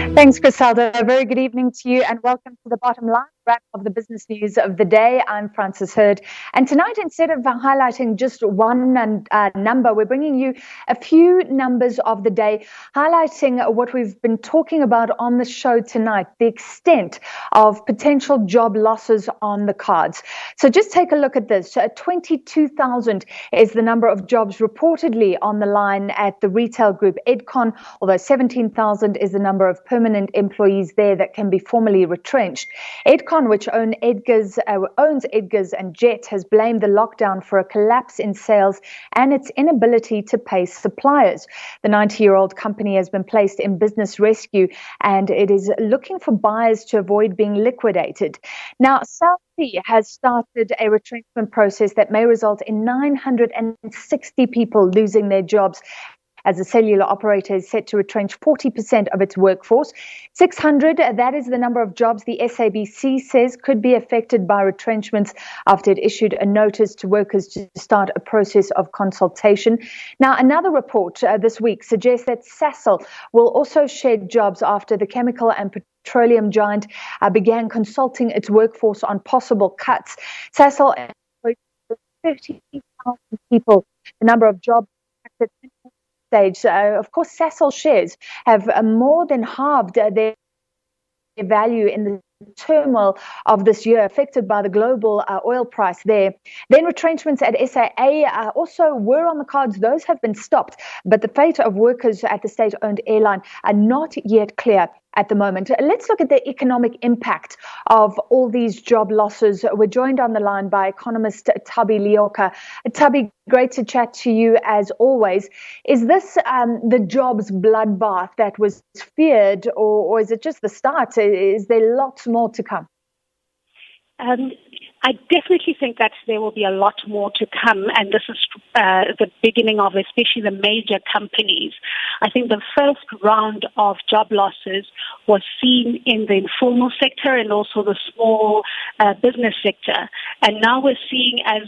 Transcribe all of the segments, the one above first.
Thanks, Griselda. A very good evening to you and welcome to the Bottom Line wrap of the business news of the day. I'm Frances Hurd. And tonight, instead of highlighting just one number, we're bringing you a few numbers of the day, highlighting what we've been talking about on the show tonight, the extent of potential job losses on the cards. So just take a look at this. 22,000 is the number of jobs reportedly on the line at the retail group Edcon, although 17,000 is the number of permanent employees there that can be formally retrenched. Edcon, which owns Edgars and Jet, has blamed the lockdown for a collapse in sales and its inability to pay suppliers. The 90-year-old company has been placed in business rescue and it is looking for buyers to avoid being liquidated. Now, SABC has started a retrenchment process that may result in 960 people losing their jobs, as the cellular operator is set to retrench 40% of its workforce. 600, that is the number of jobs the SABC says could be affected by retrenchments after it issued a notice to workers to start a process of consultation. Now, another report this week suggests that Sasol will also shed jobs after the chemical and petroleum giant began consulting its workforce on possible cuts. Sasol employs 30,000 people, the number of jobs stage. Of course, Sasol shares have more than halved their value in the turmoil of this year, affected by the global oil price there. Then retrenchments at SAA also were on the cards. Those have been stopped, but the fate of workers at the state-owned airline are not yet clear at the moment. Let's look at the economic impact of all these job losses. We're joined on the line by Economist Thabi Leoka. Thabi, great to chat to you as always. Is this the jobs bloodbath that was feared, or is it just the start? Is there lots more to come? I definitely think that there will be a lot more to come, and this is the beginning of especially the major companies. I think the first round of job losses was seen in the informal sector and also the small business sector. And now we're seeing, as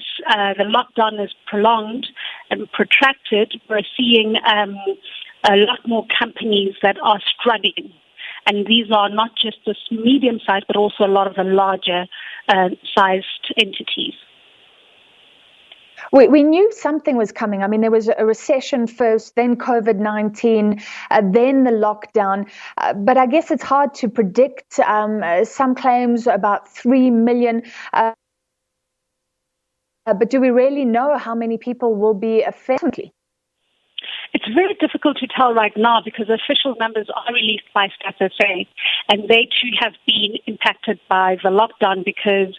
the lockdown is prolonged and protracted, we're seeing a lot more companies that are struggling. And these are not just the medium-sized, but also a lot of the larger sized entities. We knew something was coming. I mean, there was a recession first, then COVID-19, then the lockdown. But I guess it's hard to predict. Some claims about 3 million. But do we really know how many people will be affected? It's very difficult to tell right now because official numbers are released by SABC, and they too have been impacted by the lockdown because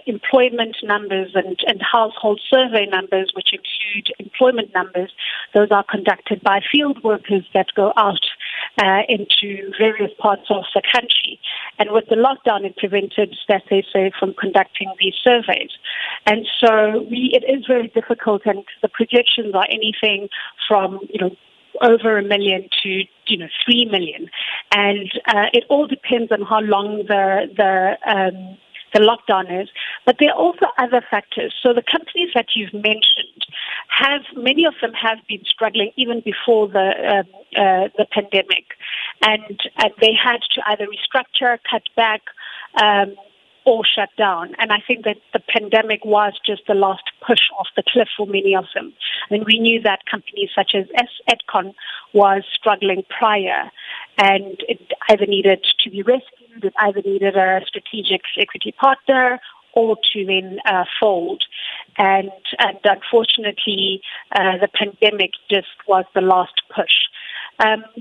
employment numbers and household survey numbers, which include employment numbers, those are conducted by field workers that go out into various parts of the country. And with the lockdown, it prevented SABC from conducting these surveys. And so it is very difficult, and the projections are anything from, over 1 million to, 3 million. And it all depends on how long the lockdown is. But there are also other factors. So the companies that you've mentioned many of them have been struggling even before the pandemic. And they had to either restructure, cut back, or shut down. And I think that the pandemic was just the last push off the cliff for many of them. I mean, we knew that companies such as Edcon was struggling prior, and it either needed to be rescued, it either needed a strategic equity partner, or to then fold. And unfortunately, the pandemic just was the last push.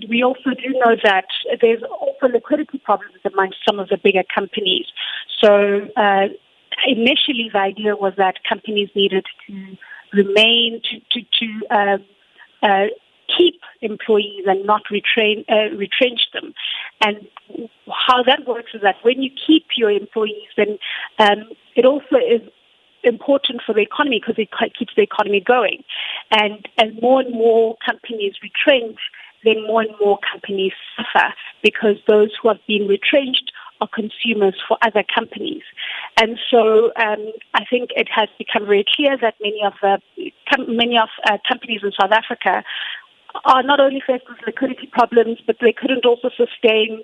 We also do know that there's also liquidity problems amongst some of the bigger companies. So initially the idea was that companies needed to remain, to keep employees and not retrench them. And how that works is that when you keep your employees, then it also is important for the economy because it keeps the economy going. And as more and more companies retrench, then more and more companies suffer because those who have been retrenched are consumers for other companies. And so I think it has become very clear that many of companies in South Africa are not only faced with liquidity problems, but they couldn't also sustain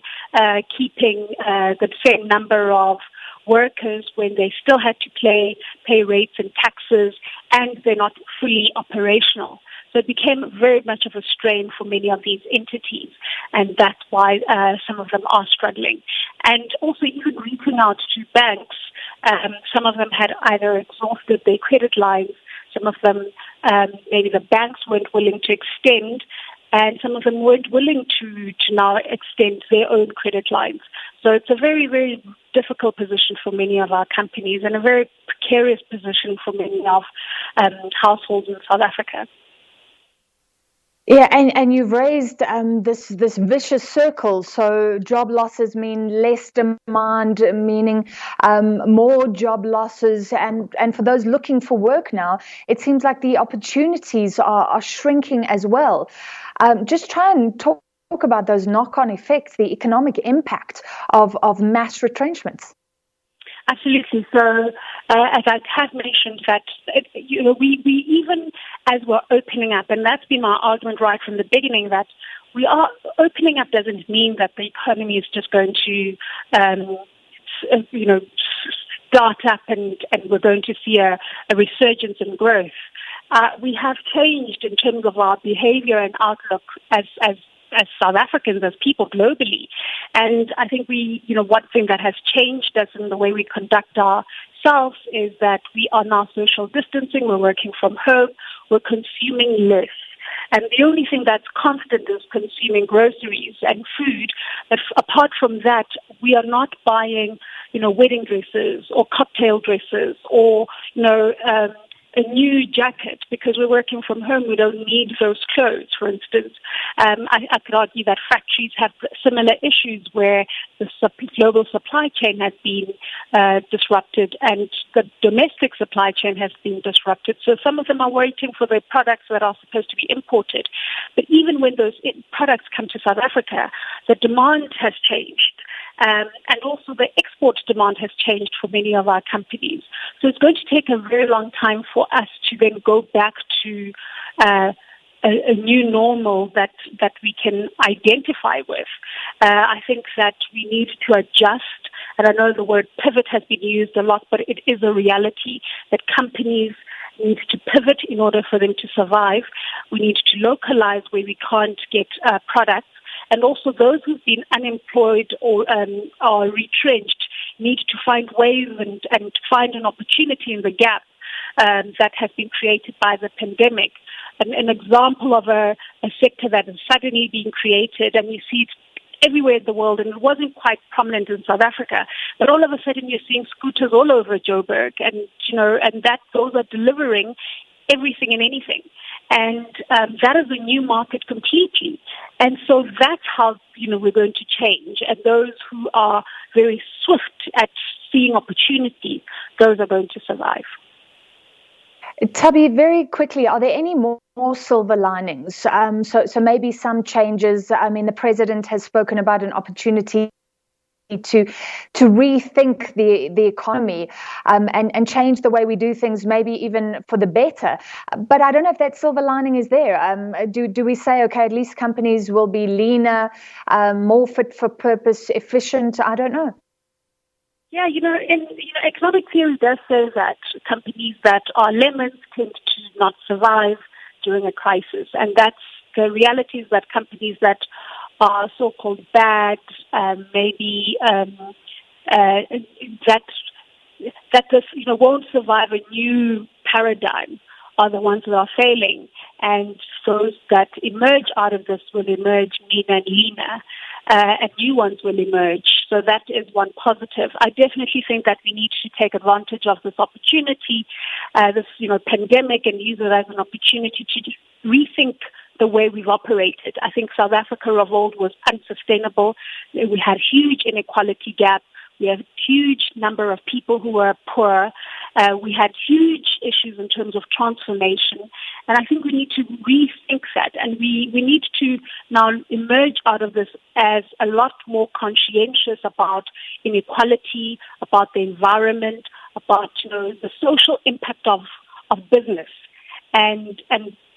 keeping the same number of workers when they still had to pay rates and taxes, and they're not fully operational. So it became very much of a strain for many of these entities, and that's why some of them are struggling. And also even reaching out to banks, some of them had either exhausted their credit lines, some of them, maybe the banks weren't willing to extend, and some of them weren't willing to now extend their own credit lines. So it's a very, very difficult position for many of our companies and a very precarious position for many of households in South Africa. Yeah, and you've raised this vicious circle. So job losses mean less demand, meaning more job losses. And for those looking for work now, it seems like the opportunities are shrinking as well. Just try and talk about those knock-on effects, the economic impact of mass retrenchments. Absolutely. So, as I have mentioned, that we even as we're opening up, and that's been my argument right from the beginning, that we are opening up doesn't mean that the economy is just going to, start up and we're going to see a resurgence in growth. We have changed in terms of our behavior and outlook as South Africans, as people globally. And I think one thing that has changed us in the way we conduct ourselves is that we are now social distancing, we're working from home, we're consuming less. And the only thing that's constant is consuming groceries and food. But apart from that, we are not buying, wedding dresses or cocktail dresses or, a new jacket because we're working from home. We don't need those clothes, for instance. I could argue that factories have similar issues where the global supply chain has been disrupted and the domestic supply chain has been disrupted. So some of them are waiting for their products that are supposed to be imported. But even when those products come to South Africa, the demand has changed. And also the export demand has changed for many of our companies. So it's going to take a very long time for us to then go back to a new normal that we can identify with. I think that we need to adjust, and I know the word pivot has been used a lot, but it is a reality that companies need to pivot in order for them to survive. We need to localize where we can't get products. And also those who've been unemployed or are retrenched need to find ways and find an opportunity in the gap that has been created by the pandemic. An example of a sector that is suddenly being created, and you see it everywhere in the world, and it wasn't quite prominent in South Africa, but all of a sudden you're seeing scooters all over Joburg, and those are delivering everything and anything. And that is a new market completely. And so that's how, we're going to change. And those who are very swift at seeing opportunity, those are going to survive. Thabi, very quickly, are there any more silver linings? So maybe some changes. I mean, the president has spoken about an opportunity to rethink the economy and change the way we do things, maybe even for the better. But I don't know if that silver lining is there. Do we say, okay, at least companies will be leaner, more fit for purpose, efficient? I don't know. Yeah, economic theory does say that companies that are lemons tend to not survive during a crisis. And that's the reality, is that companies that are so-called bad, maybe won't survive a new paradigm are the ones that are failing. And those that emerge out of this will emerge meaner and leaner, and new ones will emerge. So that is one positive. I definitely think that we need to take advantage of this opportunity, this pandemic, and use it as an opportunity to rethink the way we've operated. I think South Africa of old was unsustainable. We had huge inequality gap. We have a huge number of people who were poor. We had huge issues in terms of transformation. And I think we need to rethink that. And we need to now emerge out of this as a lot more conscientious about inequality, about the environment, about the social impact of business. And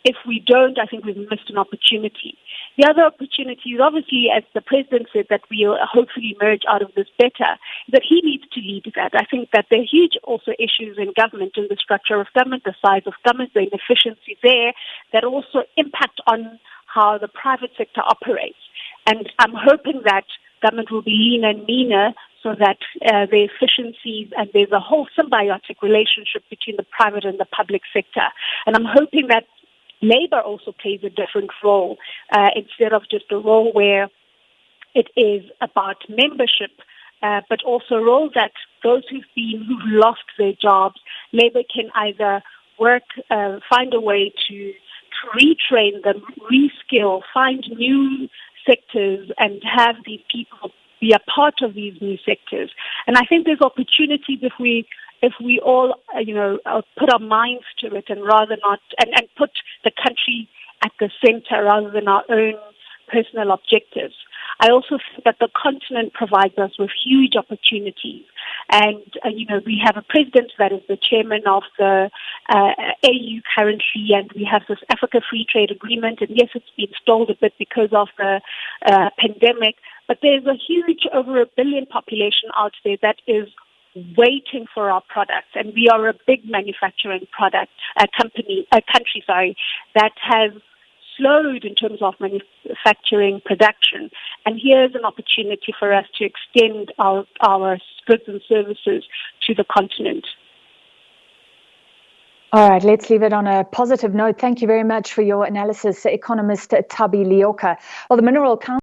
if we don't, I think we've missed an opportunity. The other opportunity is obviously, as the President said, that we'll hopefully emerge out of this better, that he needs to lead that. I think that there are huge also issues in government, in the structure of government, the size of government, the inefficiency there, that also impact on how the private sector operates. And I'm hoping that government will be leaner and meaner so that the efficiencies and there's a whole symbiotic relationship between the private and the public sector. And I'm hoping that Labour also plays a different role instead of just a role where it is about membership, but also a role that those who've lost their jobs, Labour can either work, find a way to retrain them, reskill, find new sectors and have these people be a part of these new sectors. And I think there's opportunities if we all, put our minds to it and and put the country at the center rather than our own personal objectives. I also think that the continent provides us with huge opportunities. And, we have a president that is the chairman of the AU currently, and we have this Africa Free Trade Agreement. And yes, it's been stalled a bit because of the pandemic, but there's a huge, over 1 billion population out there that is waiting for our products. And we are a big manufacturing country, that has slowed in terms of manufacturing production. And here's an opportunity for us to extend our goods and services to the continent. All right, let's leave it on a positive note. Thank you very much for your analysis, Economist Thabi Leoka. Well, the Mineral Council